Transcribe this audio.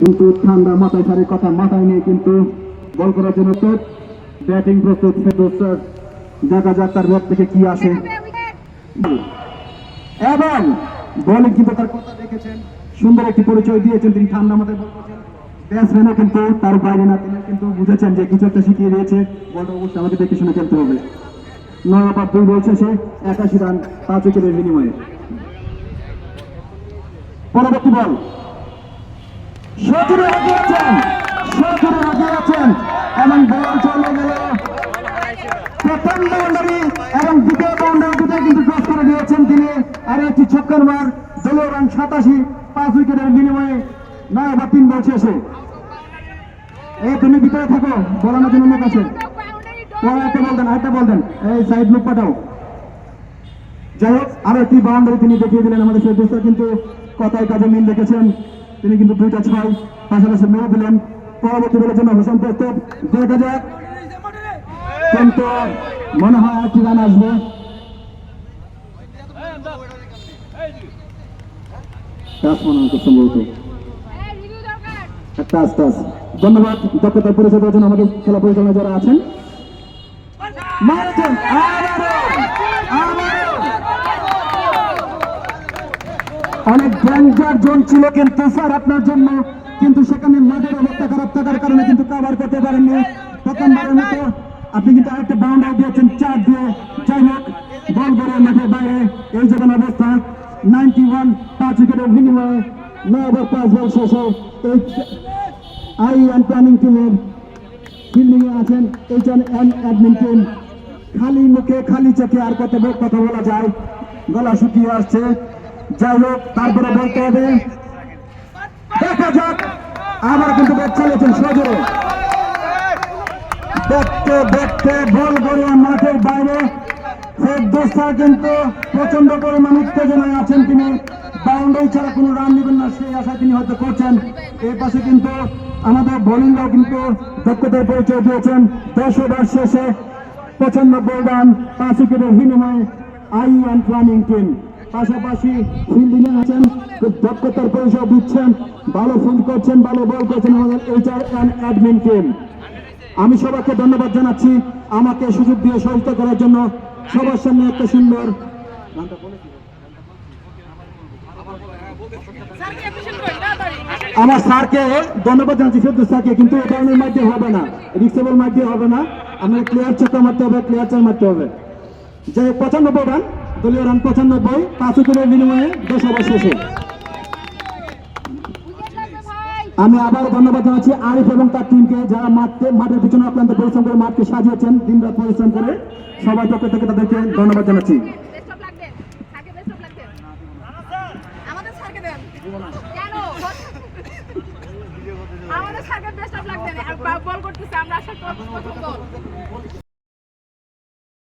কিন্তু ঠান্ডা মাথায় সারি কথা মাথায় নিয়ে কিন্তু বল করার জন্য তো ব্যাটিং প্রস্তুত ফেরদৌস। দেখা যাক তার ব্যাট থেকে কি আসে এবং বলিং কিন্তু তার কথা দেখেছেন, সুন্দর একটি পরিচয় দিয়েছেন। তিনি ঠান্ডা মাথায় বল করেছেন, ব্যাটসম্যানও কিন্তু তার বাইরে না, তিনি কিন্তু বুঝেছেন যে কিছু একটা শিখিয়ে দিয়েছে, বলটা অবশ্যই আমাকে দেখে শুনে খেলতে হবে। 9 ওভার 2 বল শেষে 81 রান 5 উইকেটের বিনিময়ে। পরবর্তী বল সজুরে লাগিয়েছেন এবং বল চলে গেল প্রথম বাউন্ডারি এবং দ্বিতীয় বাউন্ডারি দুটো কিন্তু ক্রস করে দিয়েছেন তিনি। আর একটি ছক্কার মার, দলীয় রান 87 5 উইকেটের বিনিময়ে। 9 ওভার 3 বল শেষে। এই তুমি ভিতরে থাকো, বলানোর জন্য লোক আছে। আরেকটা বল দেন, এই সাইড লুক পাঠাও। যাই হোক, আরো একটি বাউন্ডারি তিনি দেখিয়ে দিলেন আমাদের ফেরদৌস। কিন্তু কথায় কাজে মিল রেখেছেন তিনি, কিন্তু 2টা 6 পাশাপাশি মেরে দিলেন। পরবর্তী বলের জন্য হোসেন প্রস্তুত, দেখা যাক, কিন্তু মনে হয় একটি রান আসবে। ধন্যবাদ দক্ষতার পরিচয় দেওয়ার জন্য আমাদের খেলা পরিচালনা যারা আছেন। অনেক ডেঞ্জার জোন ছিল কিন্তু স্যার আপনার জন্য, কিন্তু সেখানে মাঠের অবস্থা খারাপ থাকার কারণে কিন্তু কভার করতে পারেননি। প্রথমবারের মতো আপনি কিন্তু আরেকটা বাউন্ডারি দিয়েছেন 4 দিয়ে। যাই হোক, বল করে মাঠের বাইরে এই যখন অবস্থা 91 5 উইকেটের বিনিময়ে। 9 ওভার 5 বল শেষে প্ল্যানিং টিমের ফিল্ডিং এ আছেন অ্যাডমিন টিম। খালি মুখে খালি চোখে আর কত কথা বলা যায়, গলা শুকিয়ে আসছে। যাই হোক, তারপরে বলতে হবে, দেখা যাক। আবার কিন্তু ব্যাট চালিয়েছেন সজোরে, দেখতে বল করে মাঠের বাইরে। ফেরদৌস কিন্তু প্রচন্ড পরিমাণ উত্তেজনায় আছেন, তিনি বাউন্ডারি ছাড়া কোনো রান নেবেন না সেই আশা তিনি হয়তো করছেন। এই পাশে কিন্তু আমাদের বোলিংরাও কিন্তু দক্ষতার পরিচয় দিয়েছেন। 10 ওভার শেষে 95 রান 5 উইকেটের বিনিময়ে প্ল্যানিং টিম। পাশাপাশি ফিল্ডিং এ আছেন, দক্ষতার পরিচয় দিচ্ছেন, ভালো ফিল্ড করছেন, ভালো বল করছেন আমাদের অ্যাডমিন টিম। আমি সবাইকে ধন্যবাদ জানাচ্ছি আমাকে সুযোগ দিয়ে সহায়তা করার জন্য। সবার সামনে একটা সুন্দর আমার স্যারকে ধন্যবাদ জানাচ্ছি, ফেরদৌস স্যারকে। কিন্তু এই ধরনের মাইকে হবে না, রিক্সেবল মাইকে হবে না, আমাদের ক্লিয়ার চক্কর মারতে হবে, ক্লিয়ার চার মারতে হবে। যে 95 রান, দলীয় রান 95, 5 উইকেটের বিনিময়ে 10 ওভার শেষে। আমি আবার ধন্যবাদ জানাচ্ছি আরিফ এবং তার টিমকে, যারা মাঠের পিছনে অক্লান্ত পরিশ্রম করে মাঠকে সাজিয়েছেন, দিনরাত পরিশ্রম করে। সবাই পক্ষ থেকে তাদেরকে ধন্যবাদ জানাচ্ছি। আমাদের